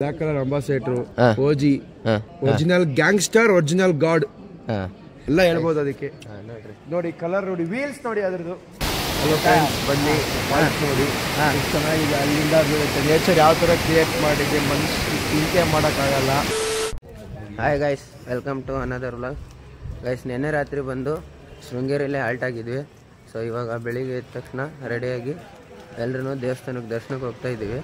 Block colour ambassador, OG, original gangster, original god ಎಲ್ಲ ಹೇಳ್ಬೋದು ಅದಕ್ಕೆ. ನೋಡಿ ಕಲರ್ ನೋಡಿ, ವೀಲ್ಸ್ ನೋಡಿ ಅದ್ರದ್ದು. ಬನ್ನಿ ನೋಡಿ ಚೆನ್ನಾಗಿದೆ. ಅಲ್ಲಿಂದ ನೇಚರ್ ಯಾವ ಥರ ಕ್ರಿಯೇಟ್ ಮಾಡಿದೆ, ಮನುಷ್ಯ ಚಿಂತೆ ಮಾಡೋಕ್ಕಾಗಲ್ಲ. Hi guys, welcome to another vlog. Guys, ನೆನ್ನೆ ರಾತ್ರಿ ಬಂದು ಶೃಂಗೇರಿಯಲ್ಲೇ ಹಾಲ್ಟ್ ಆಗಿದ್ವಿ. ಸೊ ಇವಾಗ ಬೆಳಿಗ್ಗೆ ಎದ್ದ ತಕ್ಷಣ ರೆಡಿಯಾಗಿ ಎಲ್ಲರೂ ದೇವಸ್ಥಾನಕ್ಕೆ ದರ್ಶನಕ್ಕೆ ಹೋಗ್ತಾ ಇದ್ದೀವಿ.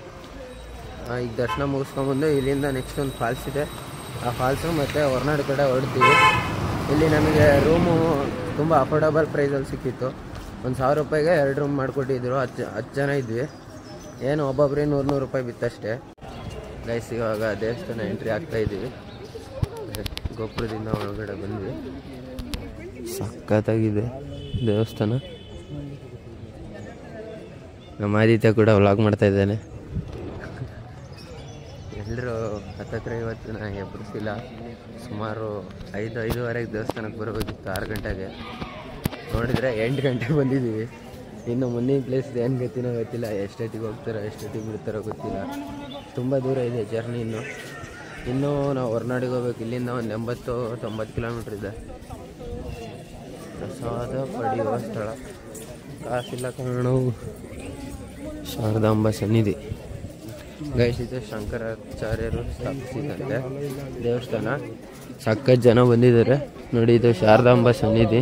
ಈಗ ದರ್ಶನ ಮುಗಿಸ್ಕೊಂಬಂದು ಇಲ್ಲಿಂದ ನೆಕ್ಸ್ಟ್ ಒಂದು ಫಾಲ್ಸ್ ಇದೆ, ಆ ಫಾಲ್ಸು ಮತ್ತು ಹೊರನಾಡು ಕಡೆ ಹೊರಡ್ತೀವಿ. ಇಲ್ಲಿ ನಮಗೆ ರೂಮು ತುಂಬ ಅಫೋರ್ಡಬಲ್ ಪ್ರೈಸಲ್ಲಿ ಸಿಕ್ಕಿತ್ತು. 1000 ರೂಪಾಯಿಗೆ 2 ರೂಮ್ ಮಾಡಿಕೊಟ್ಟಿದ್ರು. 10 ಜನ ಇದ್ವಿ. ಏನು ಒಬ್ಬೊಬ್ಬರಿಗೆ 100 ರೂಪಾಯಿ ಬಿತ್ತಷ್ಟೇ. ಗೈಸ್, ಇವಾಗ ದೇವಸ್ಥಾನ ಎಂಟ್ರಿ ಆಗ್ತಾ ಇದ್ದೀವಿ. ಗೋಪುರದಿಂದ ಒಳಗಡೆ ಬಂದ್ವಿ. ಸಖತ್ತಾಗಿದೆ ದೇವಸ್ಥಾನ. ನಮ್ಮ ಆದಿತ್ಯ ಕೂಡ ವ್ಲಾಗ್ ಮಾಡ್ತಾ ಇದ್ದಾನೆ. ಎಲ್ಲರೂ ಹತ್ತತ್ರ ಇವತ್ತು ನನಗೆ ಎಬ್ಬರಿಸಿಲ್ಲ. ಸುಮಾರು 5-5:30ಗೆ ದೇವಸ್ಥಾನಕ್ಕೆ ಬರಬೇಕಿತ್ತು, 6 ಗಂಟೆಗೆ. ನೋಡಿದರೆ 8 ಗಂಟೆಗೆ ಬಂದಿದ್ದೀವಿ. ಇನ್ನು ಮುಂದಿನ ಪ್ಲೇಸ್ ಏನು ಗೊತ್ತಿನೋ ಗೊತ್ತಿಲ್ಲ, ಎಷ್ಟೊತ್ತಿಗೆ ಹೋಗ್ತಾರೋ ಎಷ್ಟೊತ್ತಿಗೆ ಬಿಡ್ತಾರೋ ಗೊತ್ತಿಲ್ಲ. ತುಂಬ ದೂರ ಇದೆ ಜರ್ನಿ. ಇನ್ನೂ ನಾವು ಹೊರನಾಡಿಗೆ ಹೋಗ್ಬೇಕು. ಇಲ್ಲಿಂದ ಒಂದು 80-90 ಕಿಲೋಮೀಟ್ರ್ ಇದೆ. ಪ್ರಸಾದ ಪಡೆಯುವ ಸ್ಥಳ. ಕಾಸಿಲ್ಲ ಕಾರಣವು ಶಾರದಾಂಬ ಸನ್ನಿಧಿ. ಗೈಸ್, ಇದು ಶಂಕರಾಚಾರ್ಯರು ಸ್ಥಾಪಿಸಿದಂತೆ ದೇವಸ್ಥಾನ. ಸಖತ್ ಜನ ಬಂದಿದ್ದಾರೆ ನೋಡಿ. ಇದು ಶಾರದಾಂಬ ಸನ್ನಿಧಿ.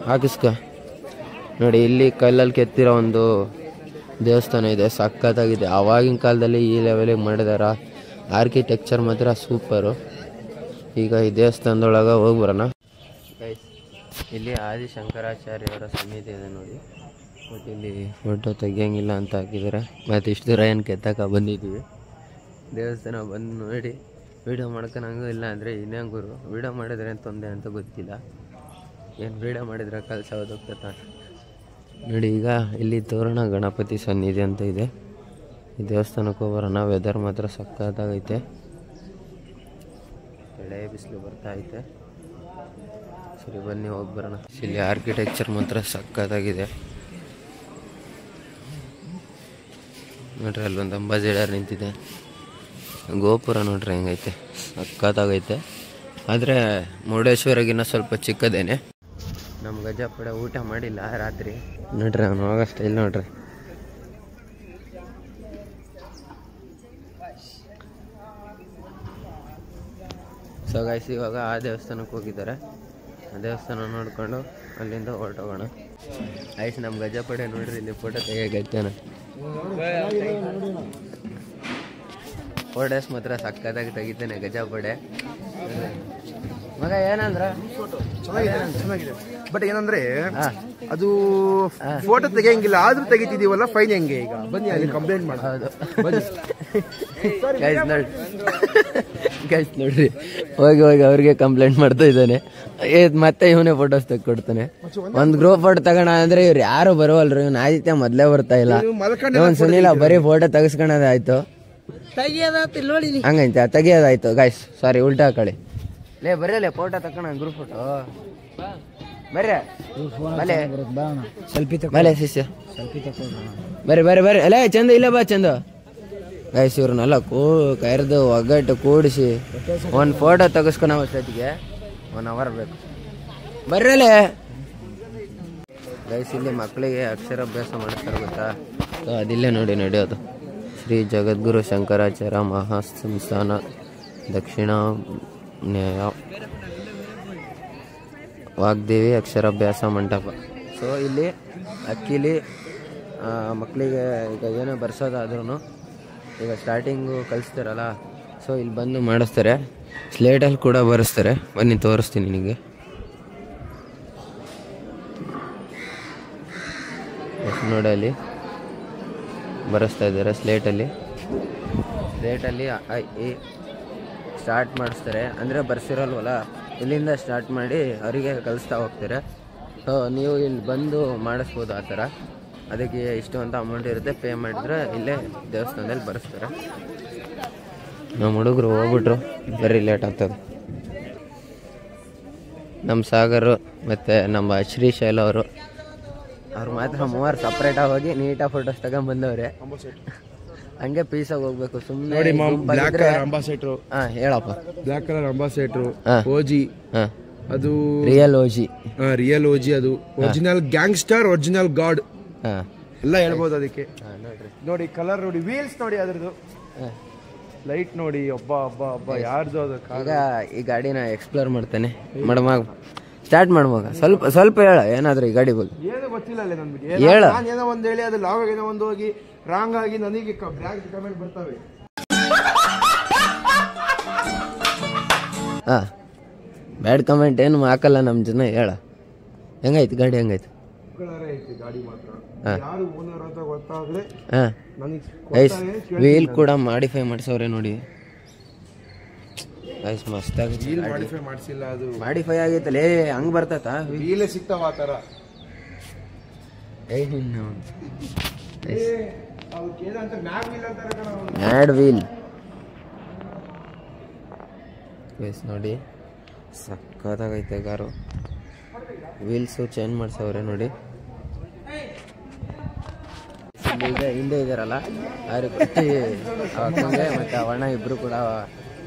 ಹಾಕಿಸ್ಕ ನೋಡಿ, ಇಲ್ಲಿ ಕಲ್ಲಲ್ಲಿ ಕೆತ್ತಿರೋ ಒಂದು ದೇವಸ್ಥಾನ ಇದೆ. ಸಖತ್ತಾಗಿದೆ. ಆವಾಗಿನ ಕಾಲದಲ್ಲಿ ಈ ಲೆವೆಲಿಗೆ ಮಾಡಿದಾರ. ಆರ್ಕಿಟೆಕ್ಚರ್ ಮಾತ್ರ ಸೂಪರು. ಈಗ ಈ ದೇವಸ್ಥಾನದೊಳಗೆ ಹೋಗಿ ಬರೋಣ. ಗೈಸ್, ಇಲ್ಲಿ ಆದಿಶಂಕರಾಚಾರ್ಯವರ ಸನ್ನಿಧಿ ಇದೆ ನೋಡಿ. ಮತ್ತು ಇಲ್ಲಿ ಫೋಟೋ ತೆಗಿಯಂಗಿಲ್ಲ ಅಂತ ಹಾಕಿದ್ದಾರೆ. ಮತ್ತು ಇಷ್ಟು ದೂರ ಏನು ಕೆತ್ತಕ್ಕೆ ಬಂದಿದ್ದೀವಿ. ದೇವಸ್ಥಾನ ಬಂದು ನೋಡಿ ವೀಡಿಯೋ ಮಾಡ್ಕೊಳಂಗೂ ಇಲ್ಲ ಅಂದರೆ ಇನ್ನೇನು ಗುರು. ವೀಡಿಯೋ ಮಾಡಿದ್ರೆ ಏನು ತೊಂದರೆ ಅಂತ ಗೊತ್ತಿಲ್ಲ. ಏನು ವೀಡಿಯೋ ಮಾಡಿದ್ರೆ ಕಲ್ಸ ಹೋಗ್ತೈತ ನೋಡಿ. ಈಗ ಇಲ್ಲಿ ತೋರಣ ಗಣಪತಿ ಸನ್ನಿಧಿ ಅಂತ ಇದೆ. ಈ ದೇವಸ್ಥಾನಕ್ಕೆ ಹೋಗೋಣ. ವೆದರ್ ಮಾತ್ರ ಸಖತ್ತಾಗೈತೆ. ಎಳೆ ಬಿಸಿಲು ಬರ್ತಾ ಐತೆ. ಸರಿ, ಬನ್ನಿ ಹೋಗಿ ಬರೋಣ. ಇಲ್ಲಿ ಆರ್ಕಿಟೆಕ್ಚರ್ ಮಾತ್ರ ಸಖತ್ತಾಗಿದೆ ನೋಡ್ರಿ. ಅಲ್ಲೊಂದು ಅಂಬಾಸಿಡರ್ ನಿಂತಿದೆ. ಗೋಪುರ ನೋಡ್ರಿ ಹೆಂಗೈತೆ, ಸಖತ್ತಾಗೈತೆ. ಆದರೆ ಮುರುಡೇಶ್ವರಗಿನ್ನ ಸ್ವಲ್ಪ ಚಿಕ್ಕದೇನೆ. ನಮ್ಮ ಗಜಪಡೆ ಊಟ ಮಾಡಿಲ್ಲ ರಾತ್ರಿ ನೋಡ್ರಿ. ಅವನು ಹೋಗೋ ಸ್ಟೈಲ್ ನೋಡ್ರಿ. ಸೊ ಗೈಸ್, ಇವಾಗ ಆ ದೇವಸ್ಥಾನಕ್ಕೆ ಹೋಗಿದ್ದಾರೆ. ಆ ದೇವಸ್ಥಾನ ನೋಡಿಕೊಂಡು ಅಲ್ಲಿಂದ ಹೊರಟೋಗೋಣ. ಐಸ್, ನಮ್ಮ ಗಜಪಡೆ ನೋಡ್ರಿ ಇಲ್ಲಿ ಫೋಟೋ ತೆಗಿಯಕೈತೇನ. ಫೋಟೋಸ್ ಮಾತ್ರ ಸಕ್ಕತ್ತಾಗಿ ತೆಗಿತಾನೆ ಗಜಪಡೆ ಮಗ. ಏನಂದ್ರೆ ಚೆನ್ನಾಗಿದೆ. ಬಟ್ ಏನಂದ್ರೆ ಅದು ಫೋಟೋ ತೆಗಿಯಂಗಿಲ್ಲ, ಆದ್ರೂ ತೆಗಿತಿದೀವಲ್ಲ, ಫೈನ್ ಹೆಂಗೆ? ಈಗ ಬನ್ನಿ ಅಲ್ಲಿ ಕಂಪ್ಲೇಂಟ್ ಮಾಡೋದು. ಗೈಸ್ ನೋಡ್ರಿ, ಹೋಗಿ ಅವ್ರಿಗೆ ಕಂಪ್ಲೇಂಟ್ ಮಾಡ್ತಾ ಇದ್ದಾನೆ. ಮತ್ತೆ ಇವನೇ ಫೋಟೋಸ್ ತೆಗೆದುಕೊಡ್ತಾನೆ. ಒಂದು ಗ್ರೂಪ್ ಫೋಟೋ ತಗೋಣ ಅಂದ್ರೆ ಇವ್ರು ಯಾರು ಬರೋವಲ್ರಿ. ಇವ್ನು ಆದಿತ್ಯ ಮೊದಲೇ ಬರ್ತಾ ಇಲ್ಲ. ಇವನ್ ಸುನಿಲ್ಲ ಬರೀ ಫೋಟೋ ತೆಗಿಸ್ಕೊಳೋದಾಯ್ತು. ಹಂಗಂತ ತೆಗಿಯೋದಾಯ್ತು. ಗೈಸ್ ಸಾರಿ, ಉಲ್ಟಾ ಕಳಿ ಲೇ ಬರೀ ಫೋಟೋ ತಗೋಣ. ಗ್ರೂಪ್ ಫೋಟೋ ಬರ್ರಿ ಶಿಷ್ಯ ಬರ್ರಿ ಅಲ್ಲೇ ಚಂದ ಇಲ್ಲ ಬಾ ಚಂದ. ಗೈಸ್, ಇವ್ರನ್ನೆಲ್ಲ ಕರೆದು ಒಗ್ಗಟ್ಟು ಕೂಡಿಸಿ ಒಂದು ಫೋಟೋ ತೆಗಿಸ್ಕೊಳ ಅಷ್ಟೊತ್ತಿಗೆ 1 ಅವರ್ ಬೇಕು. ಬರ್ರಲ್ಲೇ ಗೈಸ್, ಇಲ್ಲಿ ಮಕ್ಕಳಿಗೆ ಅಕ್ಷರಾಭ್ಯಾಸ ಮಾಡಿಸ್ತಾರೆ ಗೊತ್ತಾ. ಅದಿಲ್ಲೇ ನೋಡಿ ನಡೆಯೋದು. ಶ್ರೀ ಜಗದ್ಗುರು ಶಂಕರಾಚಾರ್ಯ ಮಹಾಸಂಸ್ಥಾನ ದಕ್ಷಿಣ ನ್ಯಾಯ ವಾಗ್ದೇವಿ ಅಕ್ಷರಾಭ್ಯಾಸ ಮಂಟಪ. ಸೊ ಇಲ್ಲಿ ಅಕ್ಕಿಲಿ ಮಕ್ಕಳಿಗೆ ಈಗ ಏನೋ ಬರ್ಸೋದಾದ್ರೂ ಈಗ ಸ್ಟಾರ್ಟಿಂಗು ಕಲಿಸ್ತಾರಲ್ಲ, ಸೊ ಇಲ್ಲಿ ಬಂದು ಮಾಡಿಸ್ತಾರೆ. ಸ್ಲೇಟಲ್ಲಿ ಕೂಡ ಬರೆಸ್ತಾರೆ. ಬನ್ನಿ ತೋರಿಸ್ತೀನಿ ನಿನಗೆ. ನೋಡಿ, ಅಲ್ಲಿ ಬರೆಸ್ತಾ ಇದ್ದಾರೆ ಸ್ಲೇಟಲ್ಲಿ ಸ್ಟಾರ್ಟ್ ಮಾಡಿಸ್ತಾರೆ. ಅಂದರೆ ಬರ್ಸಿರಲ್ವಲ್ಲ, ಇಲ್ಲಿಂದ ಸ್ಟಾರ್ಟ್ ಮಾಡಿ ಅವರಿಗೆ ಕಲಿಸ್ತಾ ಹೋಗ್ತಾರೆ. ಸೊ ನೀವು ಇಲ್ಲಿ ಬಂದು ಮಾಡಿಸ್ಬೋದು ಆ ಥರ. ಅದಕ್ಕೆ ಇಷ್ಟು ಅಂತ ಅಮೌಂಟ್ ಇರುತ್ತೆ. ಪೇ ಮಾಡಿದ್ರೆ ಇಲ್ಲೇ ದೇವಸ್ಥಾನದಲ್ಲಿ ಬರೆಸ್ತಾರೆ. ನಮ್ಮ ಹುಡುಗರು ಹೋಗ್ಬಿಟ್ರು, ಬರೀ ಲೇಟ್ ಆಗ್ತದೆ. ನಮ್ಮ ಸಾಗರು ಮತ್ತು ನಮ್ಮ ಶ್ರೀಶೈಲ ಅವರು ಅವ್ರು ಮಾತ್ರ 3 ಸಪ್ರೇಟಾಗಿ ಹೋಗಿ ನೀಟಾಗಿ ಫೋಟೋಸ್ ತಗೊಂಡ್ಬಂದವ್ರೆ. ಹಂಗೆ ಪೀಸಾಗಿ ಹೋಗ್ಬೇಕು ಸುಮ್ಮನೆ. ನೋಡಿ ಬ್ಲಾಕ್ ಕಲರ್ ಅಂಬಾಸೆಟ್ರು. ಹೇಳಪ್ಪ. ಬ್ಲಾಕ್ ಕಲರ್ ಅಂಬಾಸೆಟ್ರು ಓಜಿ, ಅದು ರಿಯಲ್ ಓಜಿ. ರಿಯಲ್ ಓಜಿ, ಅದು ಒರಿಜಿನಲ್ ಗ್ಯಾಂಗ್ಸ್ಟರ್, ಒರಿಜಿನಲ್ ಗಾಡ್ ಎಲ್ಲ ಹೇಳ್ಬೋದು ಅದಕ್ಕೆ. ನೋಡಿ ಕಲರ್ ನೋಡಿ, ವೀಲ್ಸ್ ನೋಡಿ ಅದ್ರದ್ದು, ಲೈಟ್ ನೋಡಿ. ಒಬ್ಬ ಯಾರ್ದು ಅದು. ಈಗ ಈ ಗಾಡಿನ ಎಕ್ಸ್ಪ್ಲೋರ್ ಮಾಡ್ತೇನೆ. ಮಡಮಾಗ ಸ್ಟಾರ್ಟ್ ಮಾಡ್ವಾಗ ಸ್ವಲ್ಪ ಹೇಳ ಏನಾದ್ರು ಈ ಗಾಡಿ ಬಗ್ಗೆ. ಏನು ಗೊತ್ತಿಲ್ಲ ನನ್ಗೆ. ಹೇಳ. ನಾನು ಏನೋ ಒಂದು ಹೇಳಿ ಅದು ಲಾಗ್ ಏನೋ ಒಂದು ಹೋಗಿ ರಾಂಗ್ ಆಗಿ ನನಗೆ ಬ್ಯಾಗ್ ಕಮೆಂಟ್ ಬರ್ತವೆ. ಬ್ಯಾಡ್ ಕಮೆಂಟ್ ಏನು ಹಾಕಲ್ಲ ನಮ್ಮ ಜನ. ಹೇಳ ಹೆಂಗಾಯ್ತು ಗಾಡಿ? ಹೆಂಗಾಯ್ತು ಗಾಡಿ ಮಾತ್ರ. ಯಾರು ಓನರ್ ಅಂತ ಗೊತ್ತಾದ್ರೆ ವೀಲ್ ಕೂಡ ಮಾಡಿಫೈ ಮಾಡ್ಸವ್ರೆ ನೋಡಿ. ಮಸ್ತ್ ಮಾಡಿಫೈ ಮಾಡಿಸಿಲ್ಲ, ಅದು ಮಾಡಿಫೈ ಆಗೈತಲ್ಲ. ಹಂಗ್ ಬರ್ತತ ವೀಲ್ ಸಿಗ್ತಾವ ಆ ತರ. ಮ್ಯಾಡ್ ವೀಲ್ ನೋಡಿ, ಸಕ್ಕತ್ತಾಗೈತೆ ಕಾರು. ವೀಲ್ಸು ಚೇಂಜ್ ಮಾಡ್ಸವ್ರೆ ನೋಡಿ. ಈಗ ಹಿಂದೆ ಇದಾರಲ್ಲ ಅವ್ರಿಗೆ ಕೊಟ್ಟು ಅಕ್ಕಂಗೆ ಮತ್ತು ಅವಣ್ಣ ಇಬ್ಬರು ಕೂಡ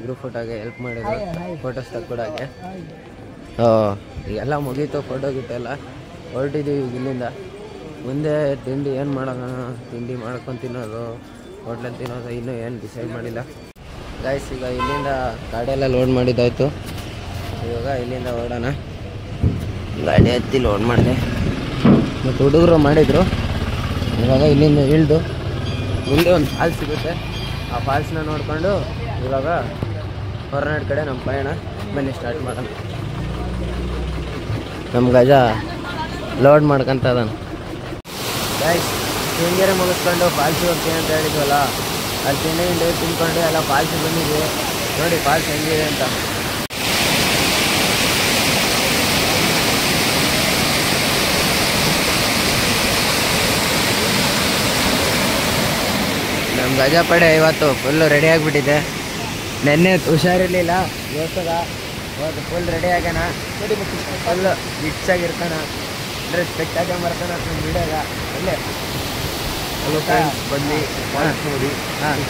ಗ್ರೂಪ್ ಫೋಟೋಗೆ ಹೆಲ್ಪ್ ಮಾಡಿದ್ರು, ಫೋಟೋಸ್ ತಕ್ಕೊಡೋಕ್ಕೆ. ಈಗೆಲ್ಲ ಮುಗೀತು, ಫೋಟೋ ಗಿಟ್ಟೆಲ್ಲ ಹೊರಟಿದ್ದೀವಿ ಇಲ್ಲಿಂದ. ಮುಂದೆ ತಿಂಡಿ ಏನು ಮಾಡೋಣ, ತಿಂಡಿ ಮಾಡ್ಕೊಂಡು ತಿನ್ನೋದು, ಹೋಟ್ಲಲ್ಲಿ ತಿನ್ನೋದು, ಇನ್ನೂ ಏನು ಡಿಸೈಡ್ ಮಾಡಿಲ್ಲ ಗೈಸ್. ಈಗ ಇಲ್ಲಿಂದ ಗಾಡಿಯೆಲ್ಲ ಲೋಡ್ ಮಾಡಿದ್ದಾಯಿತು. ಇವಾಗ ಇಲ್ಲಿಂದ ಹೊರಡೋಣ. ಗಾಡಿ ಹತ್ತಿ ಲೋಡ್ ಮಾಡಿದೆ ಮತ್ತು ಹುಡುಗರು ಮಾಡಿದರು. ಇವಾಗ ಇಲ್ಲಿಂದ ಇಳಿದು ಮುಂದೆ ಒಂದು ಫಾಲ್ಸ್ ಸಿಗುತ್ತೆ, ಆ ಫಾಲ್ಸ್ನ ನೋಡಿಕೊಂಡು ಇವಾಗ ಹೊರನಾಡು ಕಡೆ ನಮ್ಮ ಪಯಣ. ಬನ್ನಿ ಸ್ಟಾರ್ಟ್ ಮಾಡೋಣ. ನಮ್ಮ ಗಜ ಲೋಡ್ ಮಾಡ್ಕೊತ ಅದಾನ ಗೈಸ್. ಶೃಂಗೇರಿ ಮುಗಿಸ್ಕೊಂಡು ಫಾಲ್ಸಿಗೆ ಹೋಗ್ತೀನಿ ಅಂತ ಹೇಳಿದ್ವಲ್ಲ, ಅಲ್ಲಿ ತಿಂಡಿ ತಿನ್ಕೊಂಡು ಎಲ್ಲ ಫಾಲ್ಸಿಗೆ ಬಂದಿದ್ವಿ. ನೋಡಿ ಫಾಲ್ಸ್ ಹೆಂಗಿದೆ ಅಂತ. ನಮ್ಮ ಗಜಪಡೆ ಇವತ್ತು ಫುಲ್ಲು ರೆಡಿ ಆಗಿಬಿಟ್ಟಿದೆ. ನೆನ್ನೆ ಹುಷಾರಿರಲಿಲ್ಲ, ಇವತ್ತದ ಇವತ್ತು ಫುಲ್ ರೆಡಿ ಆಗ್ಯಾನ. ಫುಲ್ಲು ಗಿಟ್ಸಾಗಿರ್ತಾನ, ಅಂದರೆ ಸ್ಪೆಕ್ಟಾಗಿ ಬರ್ತಾನೆ ನಮ್ಮ ವಿಡಿಯೋಗ. ಅಲ್ಲೇ ಬನ್ನಿ ನೋಡಿ,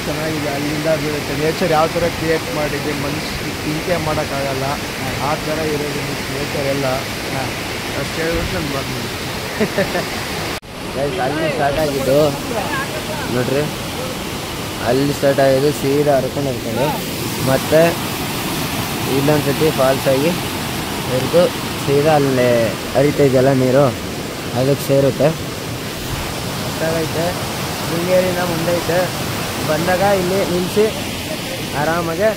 ಚೆನ್ನಾಗಿದೆ. ಅಲ್ಲಿಂದ ಬೀಳುತ್ತೆ. ನೇಚರ್ ಯಾವ ಥರ ಕ್ರಿಯೇಟ್ ಮಾಡಿದೆ, ಮನುಷ್ಯ ಚಿಂತೆ ಮಾಡೋಕ್ಕಾಗಲ್ಲ ಆ ಥರ ಇರೋದು ನೇಚರ್ ಎಲ್ಲ. ಅಷ್ಟು ಹೇಳ್ಬಿಟ್ಟು ನಮ್ಗೆ ಬಾತ್ ಮಾಡಿ ಅಲ್ಲಿ ಸ್ಟಾರ್ಟ್ ಆಗಿದ್ದು ನೋಡ್ರಿ. ಅಲ್ಲಿ ಸ್ಟಾರ್ಟ್ ಆಗಿದ್ದು ಸೀದಾ ಹರ್ಕೊಂಡು ಮತ್ತು ಇಲ್ಲೊಂದು ಸತಿ ಫಾಲ್ಸ್ ಆಗಿ ಹಿಡಿದು ಸೀದಾ ಅಲ್ಲೇ ಹರಿತೈತಲ್ಲ ನೀರು, ಅದಕ್ಕೆ ಸೇರುತ್ತೆ. ಮಸ್ತಾಗೈತೆ. ಶೃಂಗೇರಿನ ಮುಂದೆ ಐತೆ. ಬಂದಾಗ ಇಲ್ಲಿ ನಿಲ್ಲಿಸಿ ಆರಾಮಾಗೆ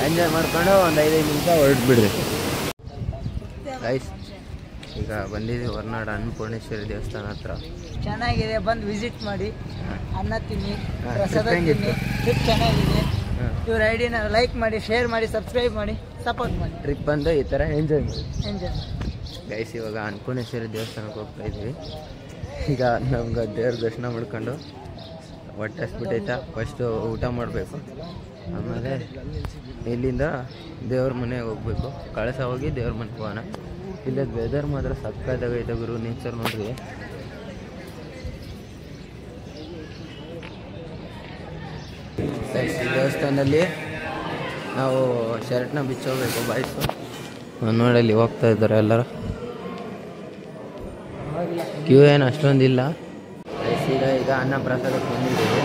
ಎಂಜಾಯ್ ಮಾಡ್ಕೊಂಡು ಒಂದು 5 ನಿಮಿಷ ಹೊರಟ್ಬಿಡ್ರಿ ಗೈಸ್. ಈಗ ಬಂದಿದ್ದೀವಿ ಹೊರನಾಡು ಅನ್ನಪೂರ್ಣೇಶ್ವರಿ ದೇವಸ್ಥಾನ ಹತ್ರ. ಚೆನ್ನಾಗಿದೆ, ಬಂದು ವಿಸಿಟ್ ಮಾಡಿ, ಅನ್ನ ತಿನ್ನಿ, ಪ್ರಸಾದ ತಿನ್ನಿ. ಟ್ರಿಪ್ ಚೆನ್ನಾಗಿದೆ. ಇವ್ರ ಐಡಿನ ಲೈಕ್ ಮಾಡಿ, ಶೇರ್ ಮಾಡಿ, ಸಬ್ಸ್ಕ್ರೈಬ್ ಮಾಡಿ, ಸಪೋರ್ಟ್ ಮಾಡಿ. ಟ್ರಿಪ್ ಬಂದು ಈ ಥರ ಎಂಜಾಯ್ ಮಾಡಿ ಗೈಸ್. ಇವಾಗ ಅನ್ನಪೂರ್ಣೇಶ್ವರಿ ದೇವಸ್ಥಾನಕ್ಕೆ ಹೋಗ್ತಾ ಇದ್ವಿ. ಈಗ ನಮ್ಗೆ ದೇವ್ರ ದರ್ಶನ ಮಾಡ್ಕೊಂಡು ಹೊಟ್ಟೆ ಹಸ್ಬಿಟ್ಟೈತ. ಫಸ್ಟು ಊಟ ಮಾಡಬೇಕು, ಆಮೇಲೆ ಇಲ್ಲಿಂದ ದೇವ್ರ ಮನೆಗೆ ಹೋಗ್ಬೇಕು. ಕಳಸ ಹೋಗಿ ದೇವ್ರ ಮನೆಗೆ ಹೋಗೋಣ. ಇಲ್ಲದ ವೆದರ್ ಮಾತ್ರ ಸಕ್ಕತ್ತಾಗೈತೆ ಗುರು. ನೇಚರ್ ನೋಡ್ರಿ. ದೇವಸ್ಥಾನದಲ್ಲಿ ನಾವು ಶರ್ಟ್ನ ಬಿಚ್ಚೋಗ್ಬೇಕು ಬಾಯ್ಸು. ನೋಡಲ್ಲಿ ಹೋಗ್ತಾ ಇದ್ದಾರೆ ಎಲ್ಲರೂ. ಕ್ಯೂ ಏನು ಅಷ್ಟೊಂದಿಲ್ಲ. ಸೀದಾ ಈಗ ಅನ್ನ ಪ್ರಸಾದಕ್ಕೆ ಬಂದಿದ್ದೀವಿ.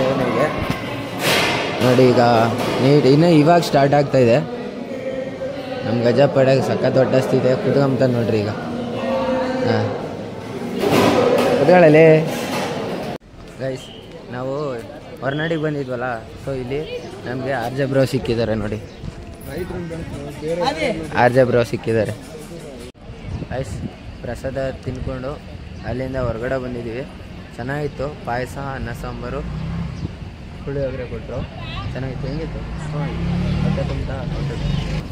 ಏನಿದೆ ನೋಡಿ. ಈಗ ಇನ್ನೂ ಇವಾಗ ಸ್ಟಾರ್ಟ್ ಆಗ್ತಾಯಿದೆ. ನಮ್ಮ ಗಜಪಡೆಗೆ ಸಖತ್ ಹೊಟ್ಟಸ್ತಿದೆ. ಕುತ್ಕೊಂತ ನೋಡ್ರಿ ಈಗ. ಹಾಂ ಕುತ್ಕೊಳ್ಳಲಿ ಗೈಸ್. ನಾವು ಹೊರನಾಡಿಗೆ ಬಂದಿದ್ವಲ್ಲ, ಸೊ ಇಲ್ಲಿ ನಮಗೆ ಆರ್ ಜೆ ಬ್ರೋ ಸಿಕ್ಕಿದ್ದಾರೆ ನೋಡಿ. ಆರ್ ಜೆ ಬ್ರೋ ಸಿಕ್ಕಿದ್ದಾರೆ ಗೈಸ್. ಪ್ರಸಾದ ತಿನ್ಕೊಂಡು ಅಲ್ಲಿಂದ ಹೊರಗಡೆ ಬಂದಿದ್ದೀವಿ. ಚೆನ್ನಾಗಿತ್ತು. ಪಾಯಸ, ಅನ್ನ ಸಾಂಬಾರು, ಪುಳಿಯೋಗರೆ ಕೊಟ್ಟರು. ಚೆನ್ನಾಗಿತ್ತು. ಹೆಂಗಿತ್ತು? ಹೊಟ್ಟೆ ತುಂಬ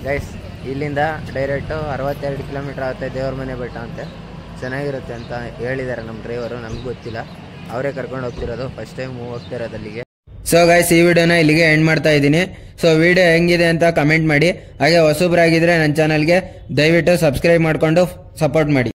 ಗೈಸ್. ಇಲ್ಲಿಂದ ಡೈರೆಕ್ಟು 62 ಕಿಲೋಮೀಟ್ರ್ ಆಗುತ್ತೆ ದೇವ್ರ ಮನೆ ಬೆಟ್ಟ ಅಂತೆ. ಚೆನ್ನಾಗಿರುತ್ತೆ ಅಂತ ಹೇಳಿದ್ದಾರೆ ನಮ್ಮ ಡ್ರೈವರು. ನಮ್ಗೆ ಗೊತ್ತಿಲ್ಲ, ಅವರೇ ಕರ್ಕೊಂಡು ಹೋಗ್ತಿರೋದು. ಫಸ್ಟ್ ಟೈಮ್ ಹೋಗ್ತಿರೋದು ಅಲ್ಲಿಗೆ. ಸೊ ಗೈಸ್, ಈ ವಿಡಿಯೋನ ಇಲ್ಲಿಗೆ ಎಂಡ್ ಮಾಡ್ತಾ ಇದ್ದೀನಿ. ಸೊ ವಿಡಿಯೋ ಹೆಂಗಿದೆ ಅಂತ ಕಮೆಂಟ್ ಮಾಡಿ. ಹಾಗೆ ಹೊಸಬ್ರಾಗಿದ್ದರೆ ನನ್ನ ಚಾನಲ್ಗೆ ದಯವಿಟ್ಟು ಸಬ್ಸ್ಕ್ರೈಬ್ ಮಾಡಿಕೊಂಡು ಸಪೋರ್ಟ್ ಮಾಡಿ.